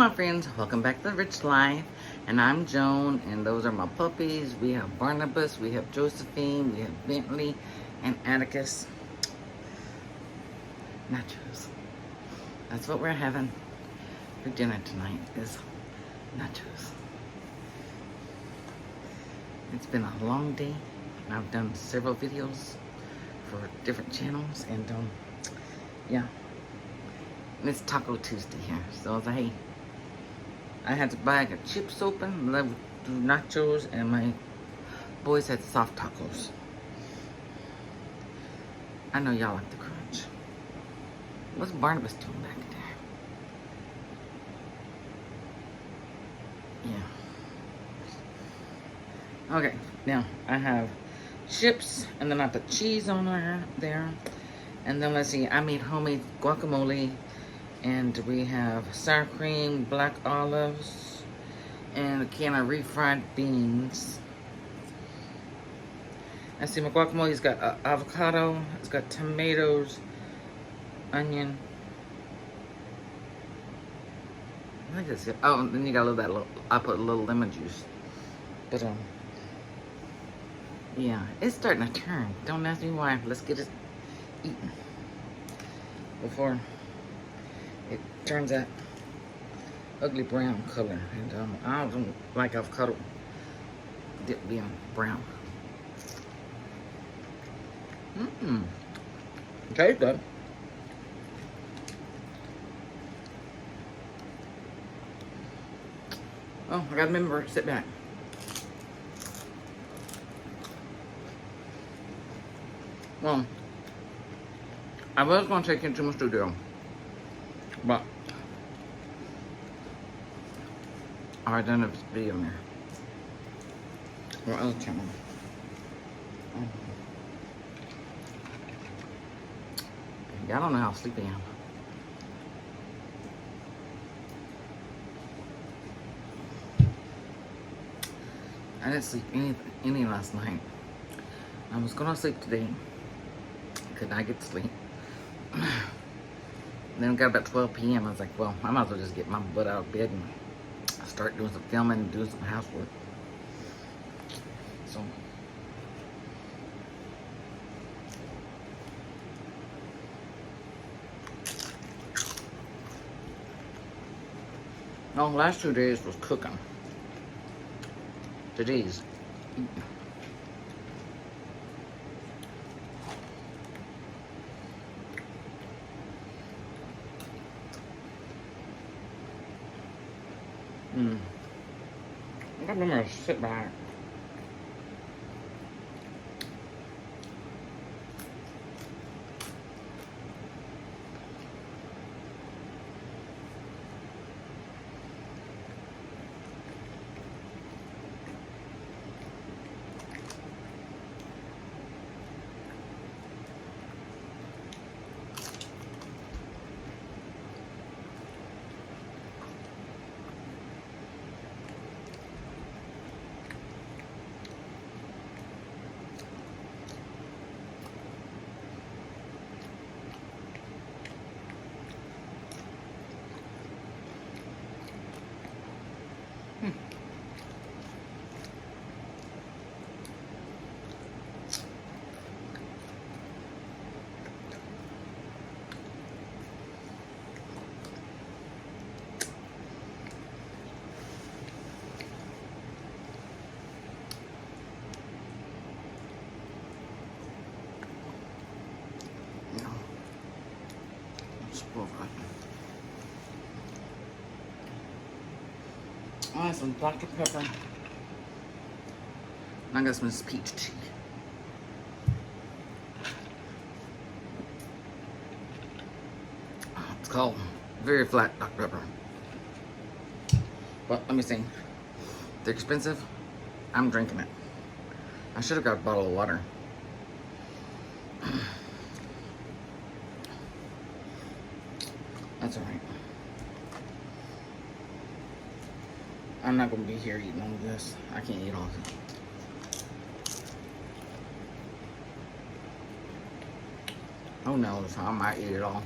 my friends, welcome back to The Rich Life, and I'm Joan, and those are my puppies. We have Barnabas, we have Josephine, we have Bentley, and Atticus. Nachos. That's what we're having for dinner tonight, is nachos. It's been a long day, and I've done several videos for different channels, and yeah. And it's Taco Tuesday here, so I was like, hey, I had to buy a chips open, love do nachos, and my boys had soft tacos. I know y'all like the crunch. What's Barnabas doing back there? Yeah. Okay, now I have chips, and then I put cheese on there. And then let's see, I made homemade guacamole. And we have sour cream, black olives, and a can of refried beans. I see my guacamole's got avocado, it's got tomatoes, onion. I think that's it. Oh, and then you got a little I put a little lemon juice. But yeah, it's starting to turn. Don't ask me why. Let's get it eaten before it turns that ugly brown color, and I don't like avocado dip being brown. Tastes good. Oh, I gotta remember, sit back. Well, I was gonna take it to my studio, but I done this video there. Or other channel. Y'all don't know how sleepy I am. I didn't sleep any last night. I was gonna sleep today. Could not get to sleep. Then it got about 12 p.m. I was like, well, I might as well just get my butt out of bed and start doing some filming and doing some housework. So, no, last 2 days was cooking. Today's eating. I got to sit back. I have some Dr. Pepper. And I got some peach tea. It's called Very Flat Dr. Pepper. But let me see. They're expensive. I'm drinking it. I should have got a bottle of water. That's alright. I'm not going to be here eating all of this. I can't eat all of it. Who knows? I might eat it all.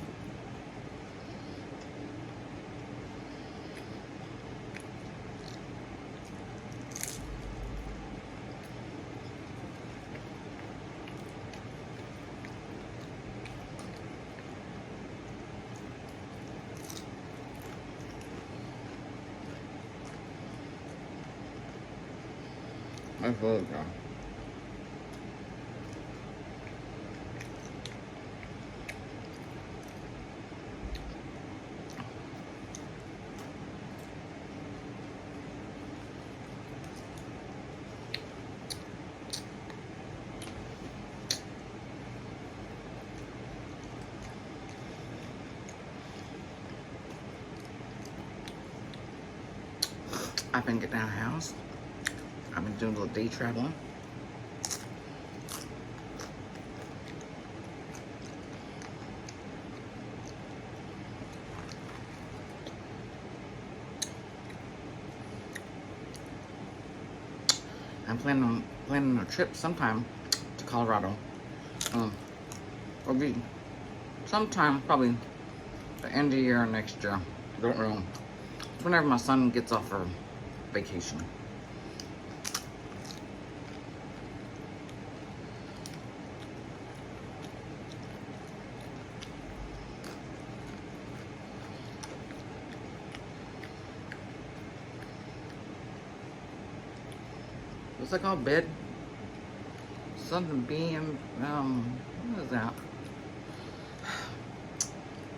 That's really good. I've been getting out of the house. I've been doing a little day traveling. I'm planning a trip sometime to Colorado. It'll be sometime probably the end of the year or next year. Don't know. It's whenever my son gets off for vacation. What's that called? Bed? Something being, what is that?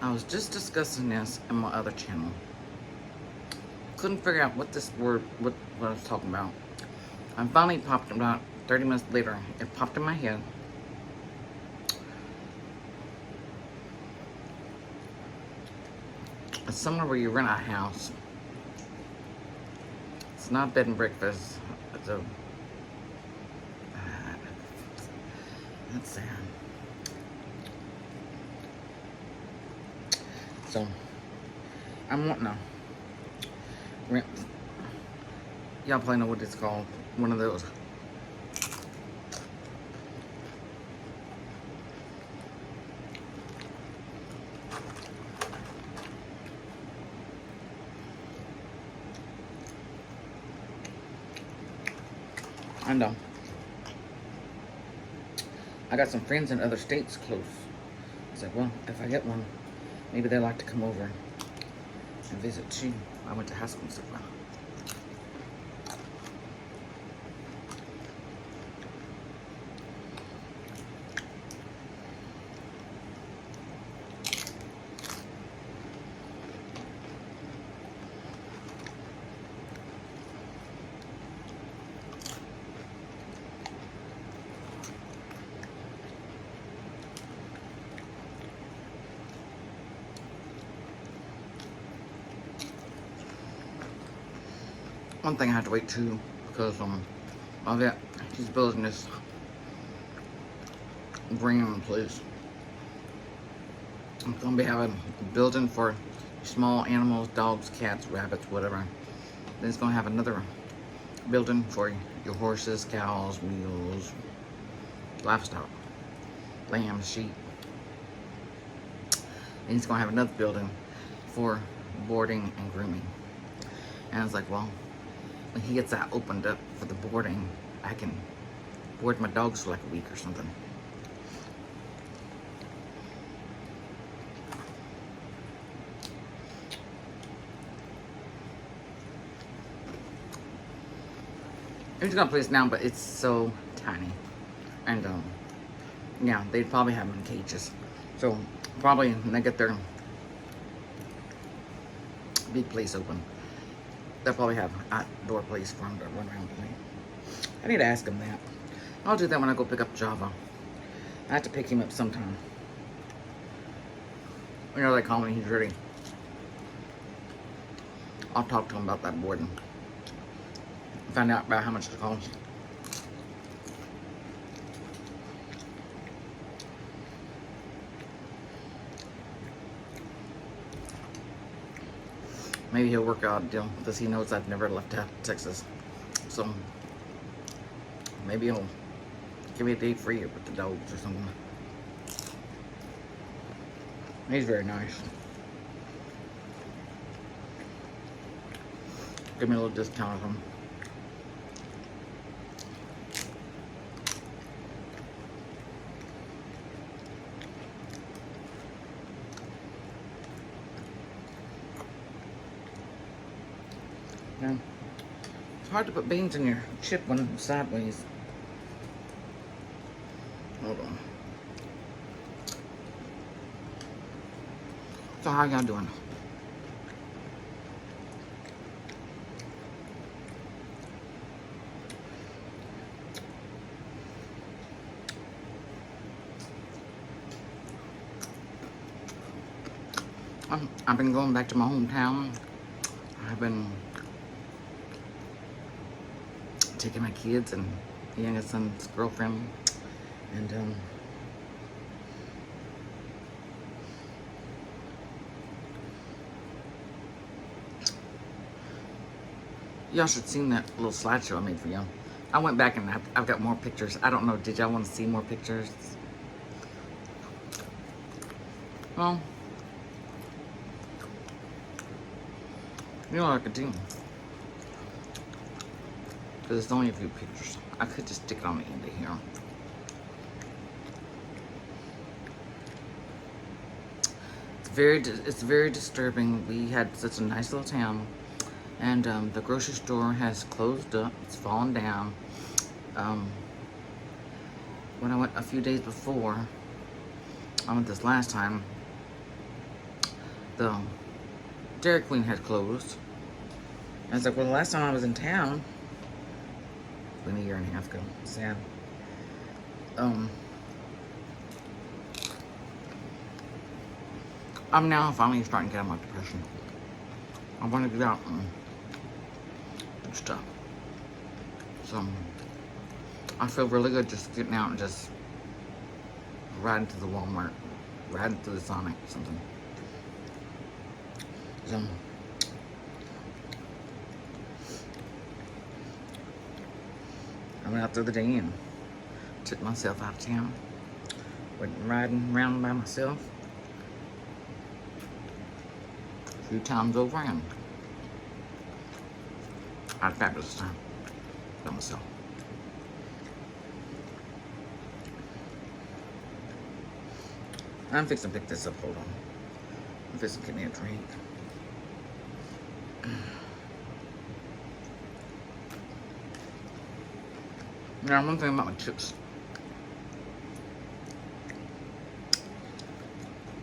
I was just discussing this in my other channel. Couldn't figure out what this word, what I was talking about. I finally popped about 30 minutes later. It popped in my head. It's somewhere where you rent a house. It's not bed and breakfast. It's a, that's sad. So, I'm wanting to rent. Y'all probably know what it's called. One of those. I know. I got some friends in other states close. I said, well, if I get one, maybe they'd like to come over and visit too. I went to high school and stuff. One thing I had to wait too, because of that, he's building this green room place. I'm gonna be having a building for small animals, dogs, cats, rabbits, whatever. Then it's gonna have another building for your horses, cows, mules, livestock, lambs, sheep. And he's gonna have another building for boarding and grooming. And I was like, well, when he gets that opened up for the boarding, I can board my dogs for like a week or something. He's got a place now, but it's so tiny. And yeah, they'd probably have them in cages. So probably when they get their big place open, they'll probably have an outdoor place for them to run around playing. I need to ask him that. I'll do that when I go pick up Java. I have to pick him up sometime. You know, they call me, he's ready. I'll talk to him about that boarding. Find out about how much it costs. Maybe he'll work out a deal because he knows I've never left Texas. So maybe he'll give me a day free with the dogs or something. He's very nice. Give me a little discount on him. Yeah. Hard to put beans in your chip one sideways. Hold on. So how y'all doing? I've been going back to my hometown. I've been taking my kids and the youngest son's girlfriend, and y'all should have seen that little slideshow I made for y'all. I went back and I've got more pictures. I don't know, did y'all want to see more pictures? Well, you know what I could do? Because it's only a few pictures. I could just stick it on the end of here. It's very disturbing. We had such a nice little town, and the grocery store has closed up. It's fallen down. When I went a few days before, I went this last time, the Dairy Queen had closed. I was like, well, the last time I was in town, been a year and a half ago, sad. I'm now finally starting to get out of my depression. I want to get out and do stuff. So, I feel really good just getting out and just riding to the Walmart, riding to the Sonic, something. So, I went out the other day and took myself out of town. Went riding around by myself a few times over, and I had a fabulous time by myself. I'm fixing to pick this up, hold on. I'm fixing to get me a drink. Now, one thing about my chips.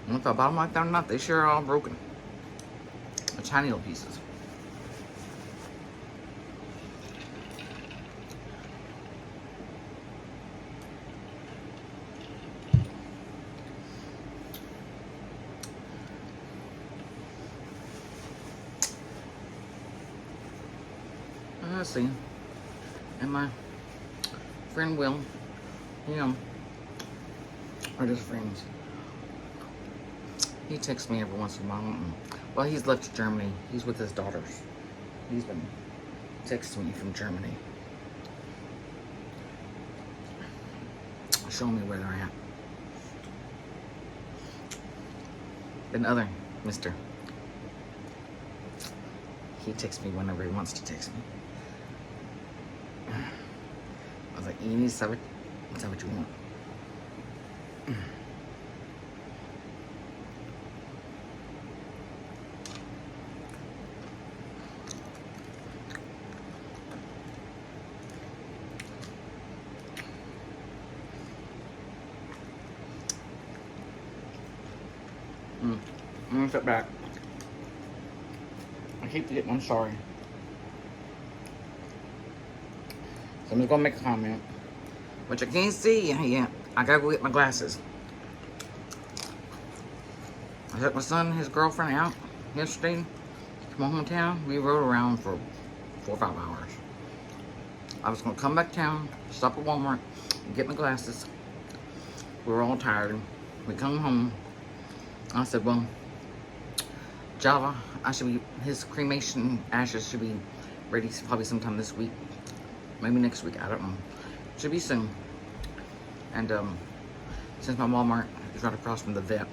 If I buy them like that or not, they sure are all broken. They're tiny little pieces. Let's see. And my friend Will, you know, are just friends. He texts me every once in a while. Well, he's left Germany. He's with his daughters. He's been texting me from Germany, showing me where they're at. And other Mr. He texts me whenever he wants to text me. I was like, you need to say what you want. I'm gonna sit back. I keep forgetting, I'm sorry. So I'm just gonna make a comment, which I can't see yet. I gotta go get my glasses. I took my son and his girlfriend out yesterday to my hometown. We rode around for 4 or 5 hours. I was gonna come back town, stop at Walmart, and get my glasses. We were all tired. We come home. I said, well, Java, his cremation ashes should be ready probably sometime this week. Maybe next week, I don't know. Should be soon. And since my Walmart is right across from the vet,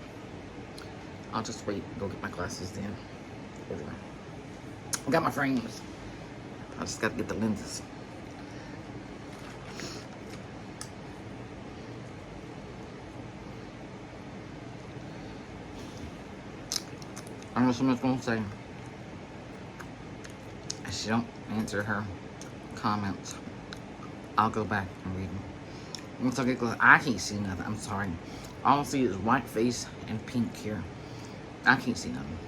I'll just wait and go get my glasses then. I got my frames. I just got to get the lenses. I know someone's gonna say, she don't answer her comments, I'll go back and read them. Once I get close, I can't see nothing. I'm sorry. All I see is white face and pink here. I can't see nothing.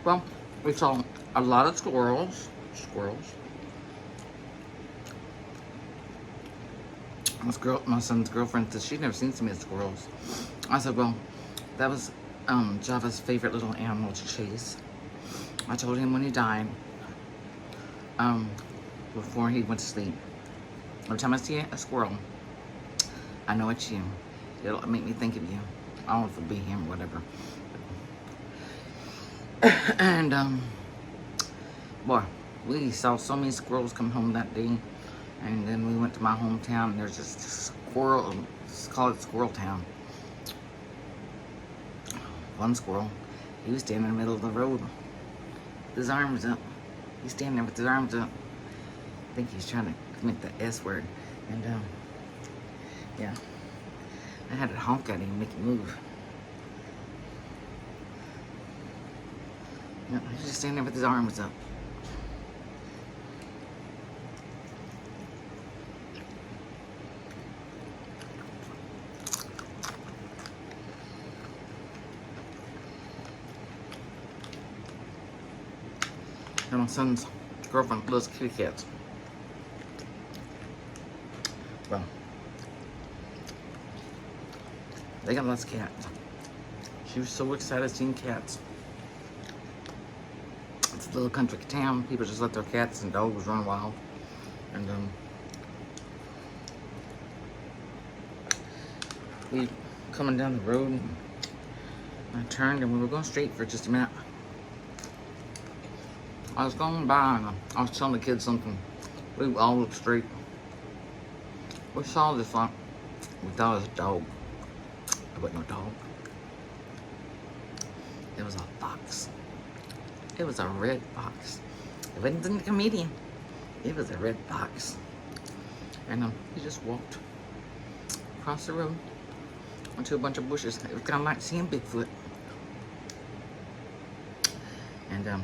Well, we saw a lot of squirrels. My son's girlfriend said she'd never seen so many squirrels. I said, well, that was Java's favorite little animal to chase. I told him when he died, before he went to sleep, every time I see a squirrel, I know it's you. It'll make me think of you. I don't know if it'll be him or whatever. And, boy, we saw so many squirrels come home that day. And then we went to my hometown, and there's just a squirrel, let's call it Squirrel Town. One squirrel, he was standing in the middle of the road with his arms up. He's standing there with his arms up. I think he's trying to commit the S word. And, yeah. I had to honk at him and make him move. Yeah, he's just standing there with his arms up. And my son's girlfriend loves kitty cats. Well, they got lots of cats. She was so excited seeing cats. It's a little country town. People just let their cats and dogs run wild. And we coming down the road, and I turned, and we were going straight for just a minute. I was going by, and I was telling the kids something. We all looked straight. We saw this, like, we thought it was a dog. It wasn't no dog. It was a fox. It was a red fox. It wasn't a comedian. It was a red fox. And he just walked across the road onto a bunch of bushes. It was kind of like seeing Bigfoot. And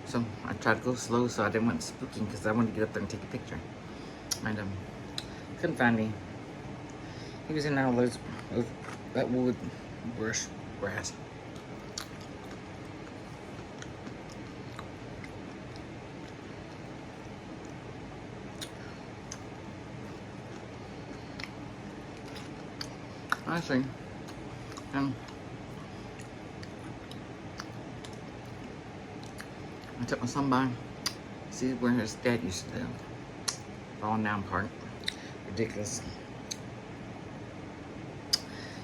so I tried to go slow so I didn't want spooking, because I wanted to get up there and take a picture. And couldn't find him. He was in all that wood grass. I see. And I took my son by, see where his dad used to live. Falling down part. Ridiculous.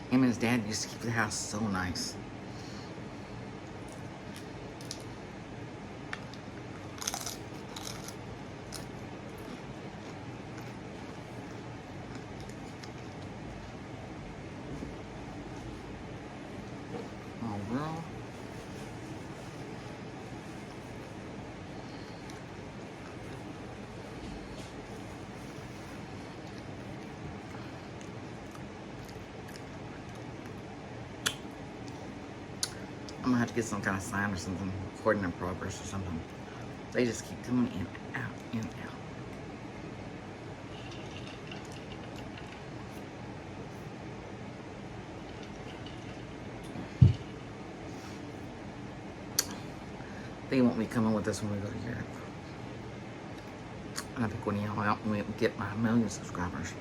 Him and his dad used to keep the house so nice. Oh, girl. I'm gonna have to get some kind of sign or something, recording in progress or something. They just keep coming in and out, in and out. They want me coming with us when we go to Europe. And I think when y'all out and we get my 1 million subscribers.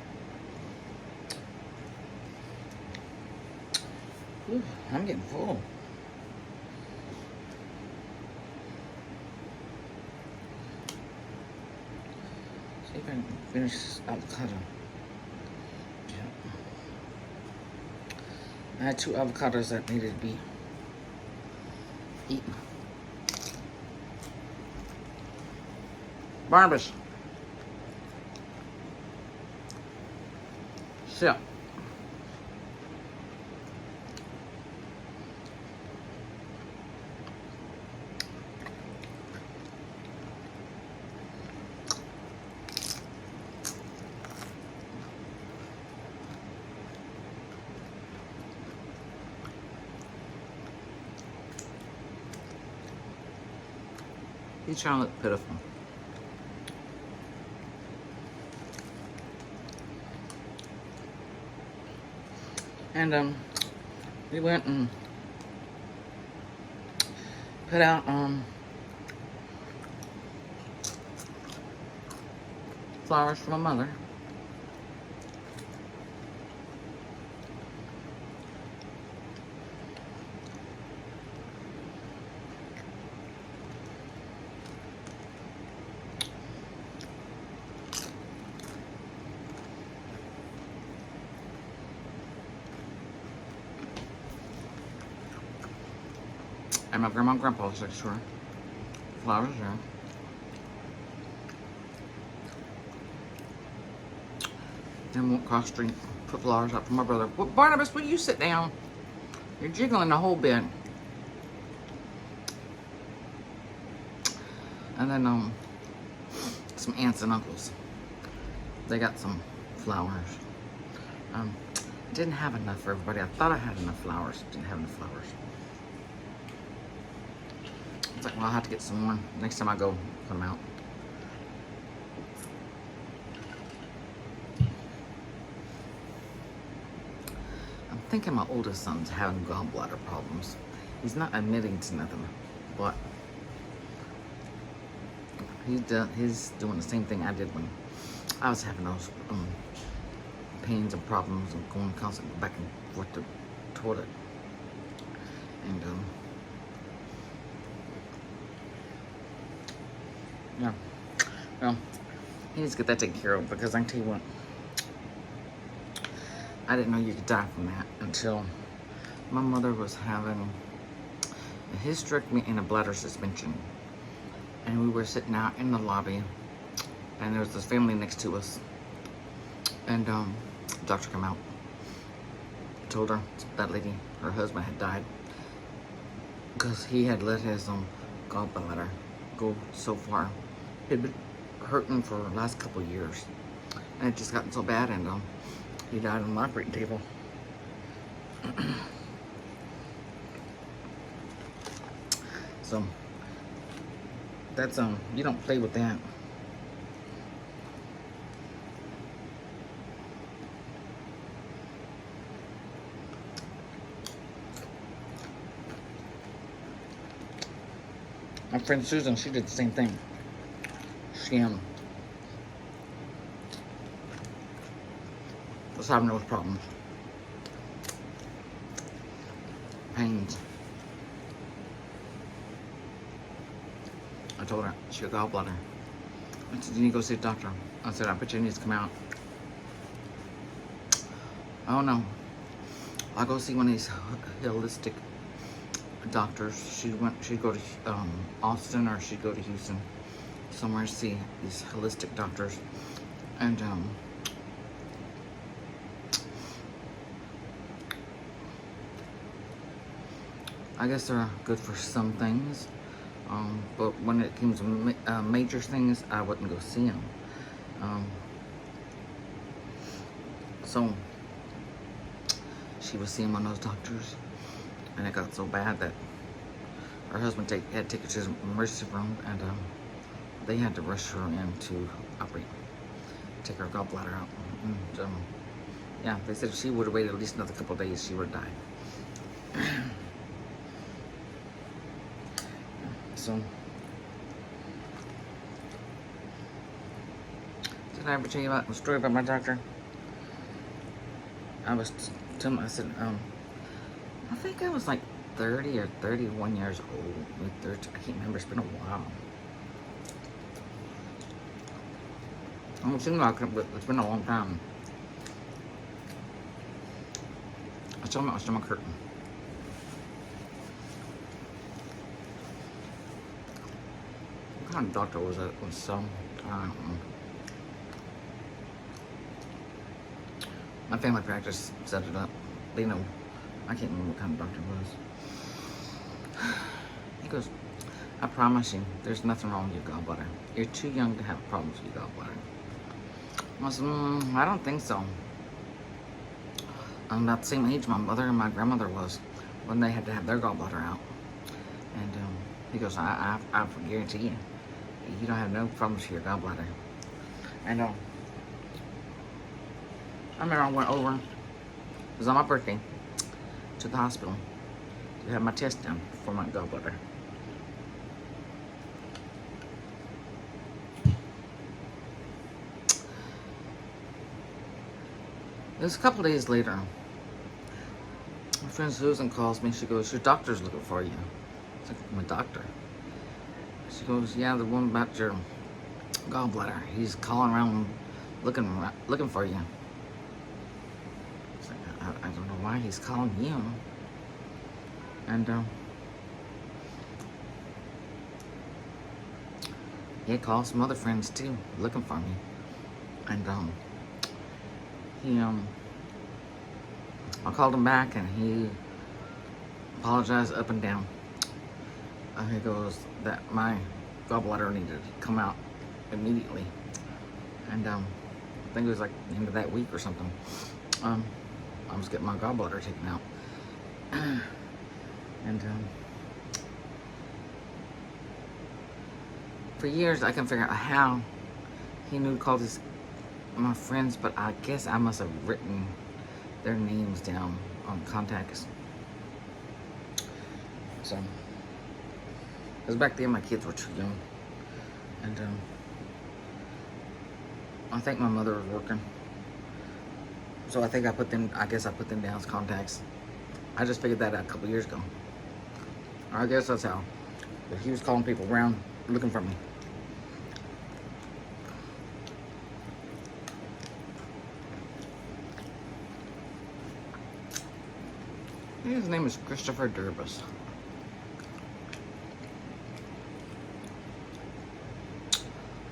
Ooh, I'm getting full. See if I can finish this avocado. Yeah. I had 2 avocados that needed to be eaten. Barnabas. Sit. He's trying to look pitiful. And we went and put out flowers for my mother. And my grandma and grandpa was like, sure. Flowers there. Then went across the street, put flowers up for my brother. Well, Barnabas, will you sit down? You're jiggling the whole bed. And then some aunts and uncles. They got some flowers. Didn't have enough for everybody. I thought I had enough flowers. Didn't have enough flowers. It's like, well, I'll have to get some more. Next time I go, put them out. I'm thinking my oldest son's having gallbladder problems. He's not admitting to nothing, but he's doing the same thing I did when I was having those pains and problems and going constantly back and forth to the toilet. And yeah, well, he needs to get that taken care of, because I can tell you what, I didn't know you could die from that until my mother was having a hysterectomy and a bladder suspension. And we were sitting out in the lobby, and there was this family next to us. And the doctor came out, told her that lady, her husband had died because he had let his gallbladder go so far. It had been hurting for the last couple of years, and it just gotten so bad, and he died on the operating table. So that's you don't play with that. My friend Susan, she did the same thing. She was having those problems. Pains. I told her she had gallbladder. I said, you need to go see a doctor. I said, I bet you it needs to come out. Oh no. I'll go see one of these holistic doctors. She'd go to Austin, or she'd go to Houston, somewhere to see these holistic doctors. And I guess they're good for some things, but when it comes to major things, I wouldn't go see them. So she was seeing one of those doctors, and it got so bad that her husband had to take her to the emergency room, and they had to rush her in to operate, take her gallbladder out. And, yeah, they said if she would have waited at least another couple of days, she would have died. So, did I ever tell you about the story about my doctor? I was telling him, I said, I think I was like 30 or 31 years old. I can't remember, it's been a while. It seems like it's been a long time. I told him I was stomach hurting. What kind of doctor was that? It was some, I don't know. My family practice set it up. They know. I can't remember what kind of doctor it was. He goes, I promise you, there's nothing wrong with your gallbladder. You're too young to have problems with your gallbladder. I said, I don't think so. I'm about the same age my mother and my grandmother was when they had to have their gallbladder out. And he goes, I guarantee you, you don't have no problems with your gallbladder. And I remember I went over, it was on my birthday, to the hospital to have my test done for my gallbladder. It was a couple days later. My friend Susan calls me. She goes, "Your doctor's looking for you." It's like, "My doctor?" She goes, "Yeah, the one about your gallbladder. He's calling around looking for you." It's like, I don't know why he's calling you. And he called some other friends too, looking for me. And I called him back and he apologized up and down. He goes that my gallbladder needed to come out immediately. And I think it was like the end of that week or something. I was getting my gallbladder taken out. And for years I couldn't figure out how he knew to call my friends, but I guess I must have written their names down on contacts. So, because back then my kids were too young. And I think my mother was working. So I think I put them down as contacts. I just figured that out a couple years ago. I guess that's how. But he was calling people around looking for me. His name is Christopher Durbus.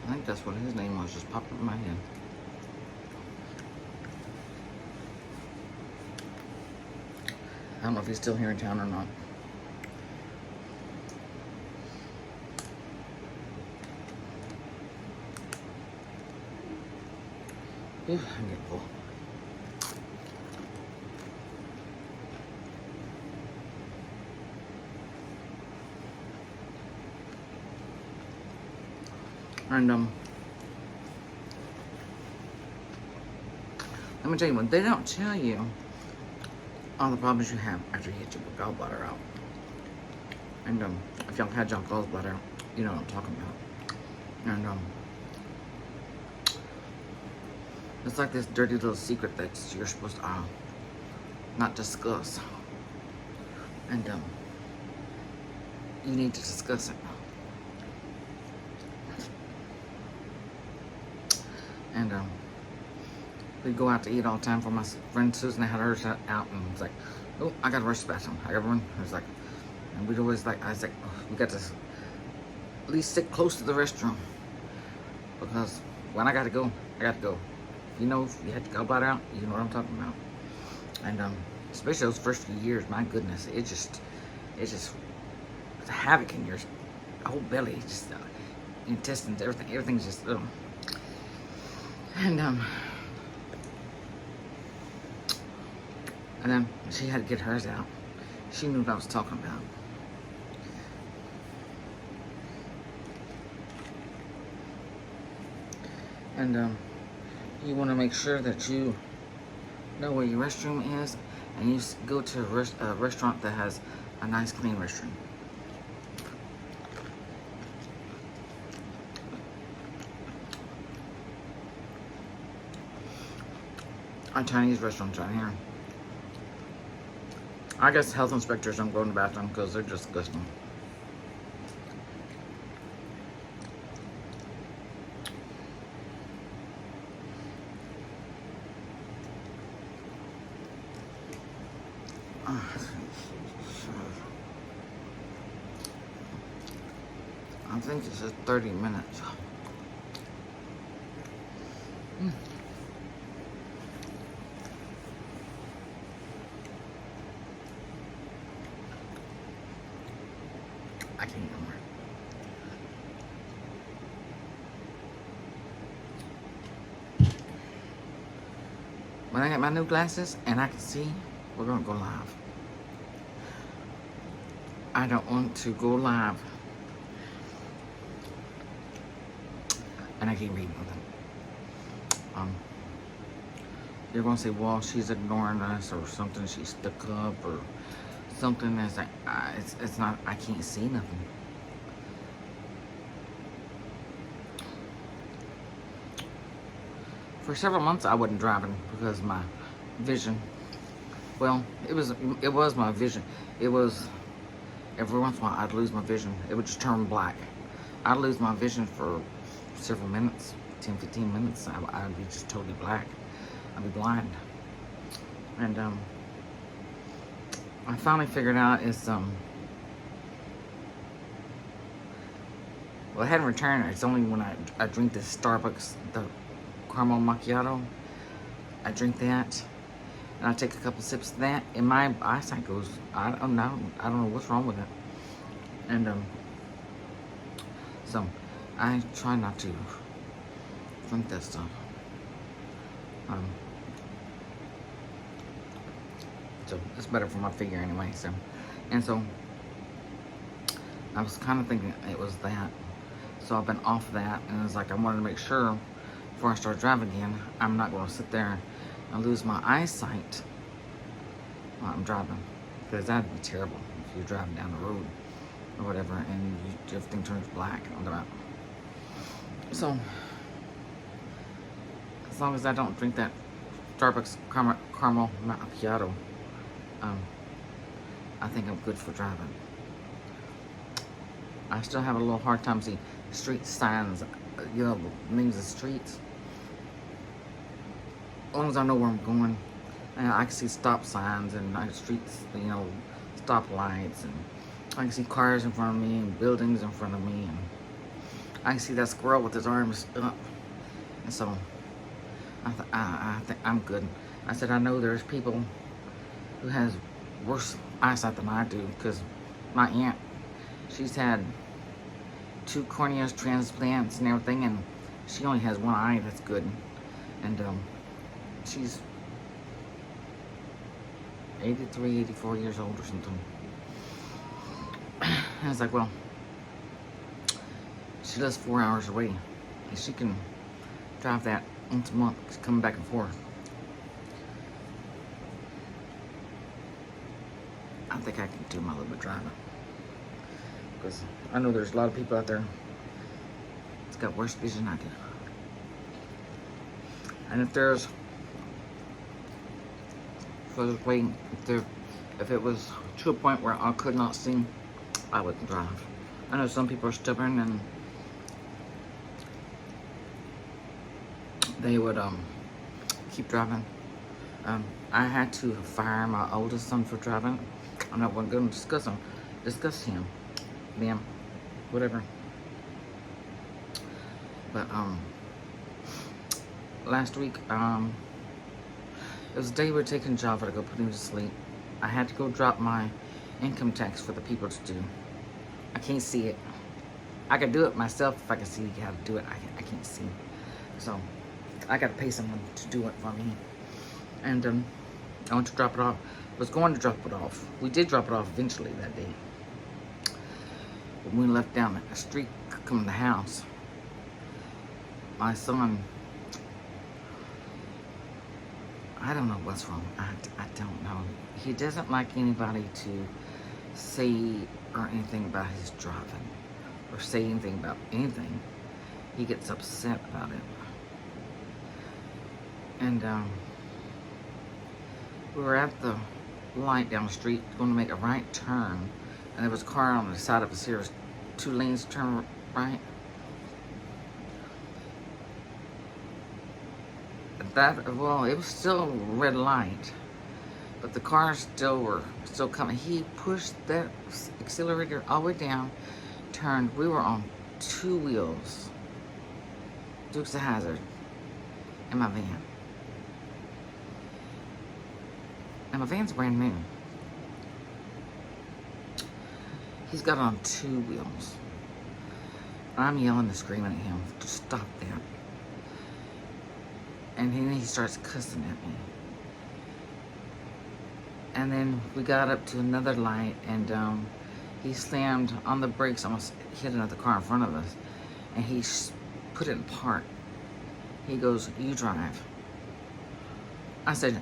I think that's what his name was, just popped up in my head. I don't know if he's still here in town or not. Ooh, I'm getting full. And let me tell you what, they don't tell you all the problems you have after you get your gallbladder out. And if y'all had your gallbladder out, you know what I'm talking about. And it's like this dirty little secret that you're supposed to not discuss. And you need to discuss it. And we'd go out to eat all the time. For my friend Susan, I had hers out, and it's like, "Oh, I gotta rush to the bathroom. I gotta run." It was like, and we'd always like, I was like, "Oh, we got to at least sit close to the restroom, because when I gotta go, I gotta go." You know, if you had to gallbladder out, you know what I'm talking about. And especially those first few years, my goodness, it's just it's havoc in your whole belly, just intestines, everything's just. And then she had to get hers out. She knew what I was talking about. And you want to make sure that you know where your restroom is, and you go to a restaurant that has a nice, clean restroom. Our Chinese restaurants right here. I guess health inspectors don't go in the bathroom because they're just disgusting. I think it's just 30 minutes. I can't eat no more. When I get my new glasses and I can see, we're gonna go live. I don't want to go live and I can't read nothing. They're gonna say, well, she's ignoring us or something. She's stuck up or something. That's like, it's not. I can't see nothing. For several months, I wasn't driving because my vision. Well, it was my vision. It was every once in a while I'd lose my vision. It would just turn black. I'd lose my vision for several minutes, 10, 15 minutes. I'd be just totally black. I'd be blind. And I finally figured out is well, I hadn't returned. It's only when I drink this Starbucks, the caramel macchiato. I drink that, and I take a couple sips of that, and my eyesight goes. I don't know what's wrong with it. And so I try not to drink that stuff. So it's better for my figure anyway. So, and so I was kind of thinking it was that. So I've been off that, and it's like I wanted to make sure before I start driving again, I'm not going to sit there and lose my eyesight while I'm driving, because that'd be terrible if you're driving down the road or whatever and everything turns black on the road. So as long as I don't drink that Starbucks caramel macchiato, I think I'm good for driving. I still have a little hard time seeing street signs, you know, names of streets. As long as I know where I'm going, and I can see stop signs and streets, you know, stop lights, and I can see cars in front of me and buildings in front of me, and I can see that squirrel with his arms up. And so I think I'm good. I said, I know there's people who has worse eyesight than I do, because my aunt, she's had 2 cornea transplants and everything, and she only has one eye that's good. And she's 83, 84 years old or something. And I was like, well, she lives 4 hours away, and she can drive that once a month, coming back and forth. I think I can do my little bit of driving, because I know there's a lot of people out there that's got worse vision than I do. And if there's if it was to a point where I could not see, I wouldn't drive. I know some people are stubborn and they would keep driving. I had to fire my oldest son for driving. I'm not going to discuss him, them, whatever. But last week, it was the day we were taking Java to go put him to sleep. I had to go drop my income tax for the people to do. I can't see it. I could do it myself if I could see how to do it. I can't see. So I got to pay someone to do it for me. And I went to drop it off. I was going to drop it off. We did drop it off eventually that day. But when we left down the street coming to the house, my son, I don't know what's wrong. I don't know. He doesn't like anybody to say or anything about his driving or say anything about anything. He gets upset about it. And we were at the light down the street going to make a right turn, and there was a car on the side of us. Here was 2 lanes to turn right. Well, it was still red light, but the cars were still coming. He pushed that accelerator all the way down, turned. We were on 2 wheels, Dukes of Hazzard, in my van. And my van's brand new. He's got on 2 wheels. I'm yelling and screaming at him to stop that. And then he starts cussing at me. And then we got up to another light, and he slammed on the brakes, almost hit another car in front of us. And he put it in park. He goes, you drive. I said,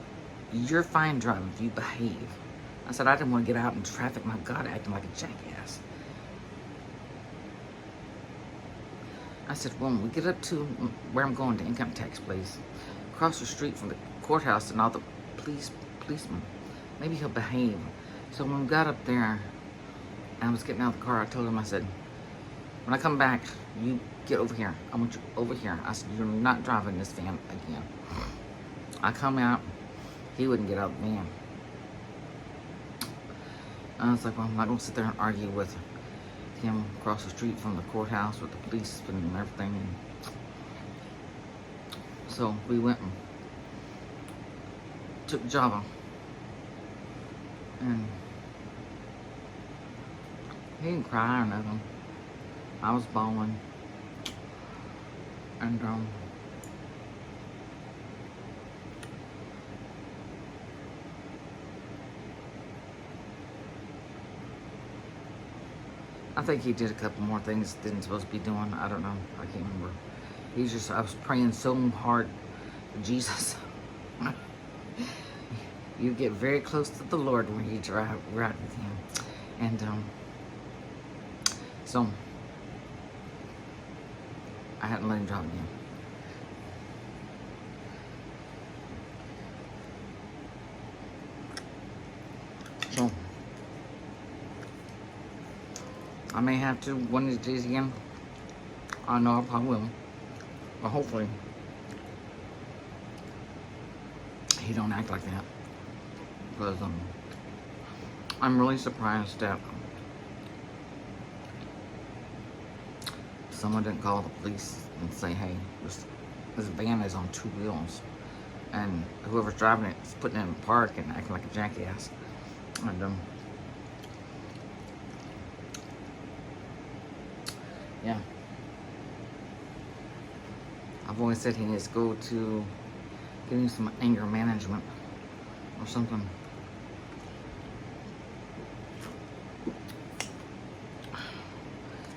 you're fine driving if you behave. I said, I didn't want to get out in traffic. My God, acting like a jackass. I said, when we get up to where I'm going, the income tax place, across the street from the courthouse and all the policemen, maybe he'll behave. So when we got up there, and I was getting out of the car, I told him, I said, when I come back, you get over here. I want you over here. I said, you're not driving this van again. I come out, he wouldn't get out of the van. I was like, well, I'm not going to sit there and argue with him across the street from the courthouse with the police and everything. So we went and took Java. And he didn't cry or nothing. I was bawling. And I think he did a couple more things that didn't supposed to be doing. I don't know. I can't remember. I was praying so hard for Jesus. You get very close to the Lord when you ride with him. And so I hadn't let him drive again. So I may have to one of these days again. I know I probably will. But hopefully he don't act like that. Because I'm really surprised that someone didn't call the police and say, hey, this van is on 2 wheels. And whoever's driving it is putting it in the park and acting like a jackass. And yeah. I've always said he needs to go to getting some anger management or something.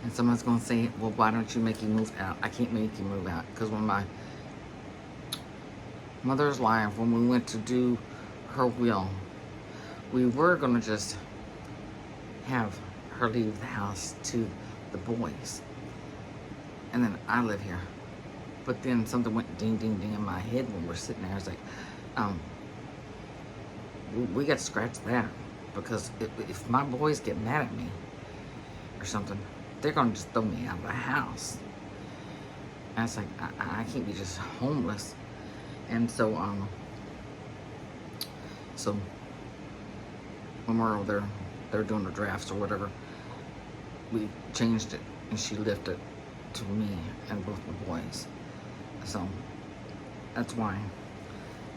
And someone's going to say, well, why don't you make him move out? I can't make him move out. Because when my mother's alive, when we went to do her will, we were going to just have her leave the house to the boys. And then I live here. But then something went ding, ding, ding in my head when we're sitting there. It's like, we got to scratch that. Because if my boys get mad at me or something, they're going to just throw me out of the house. And it's like, I can't be just homeless. And so, when we're over there, they're doing the drafts or whatever, we changed it and she lifted it to me and both my boys. So that's why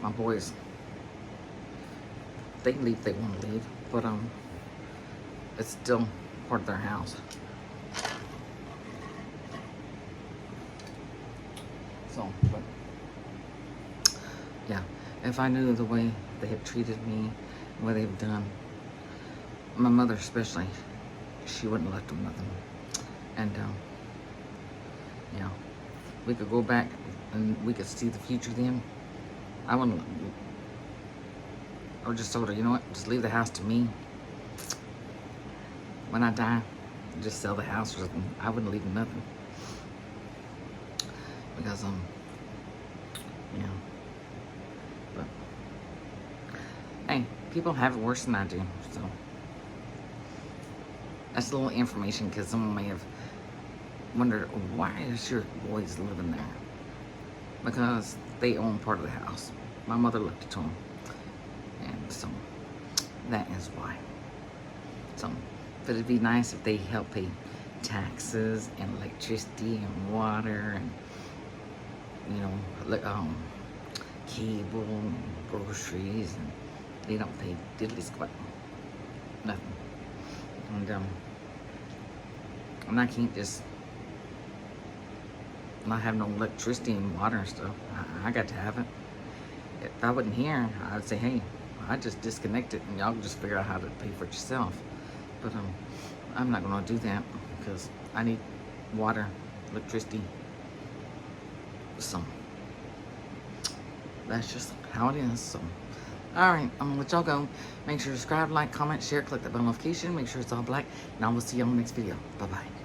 my boys, they can leave if they want to leave, but it's still part of their house. So, but yeah, if I knew the way they have treated me, what they've done, my mother especially, she wouldn't have left them nothing. And yeah, we could go back and we could see the future then. I wouldn't. I just told her, you know what? Just leave the house to me. When I die, just sell the house or something. I wouldn't leave them nothing. Because yeah. But hey, people have it worse than I do. So that's a little information because someone may have wondered, why is your boys living there? Because they own part of the house. My mother left it to them. And so that is why. So, but it'd be nice if they help pay taxes and electricity and water and, you know, cable and groceries, and they don't pay diddly squat. Nothing. And I can't just not have no electricity and water and stuff. I got to have it. If I wasn't here, I'd say, hey, I just disconnect it and y'all just figure out how to pay for it yourself. But I'm not gonna do that because I need water, electricity, So that's just how it is. So, all right, I'm gonna let y'all go. Make sure to subscribe, like, comment, share, click that bell notification. Make sure it's all black, and I will see you on the next video. Bye bye.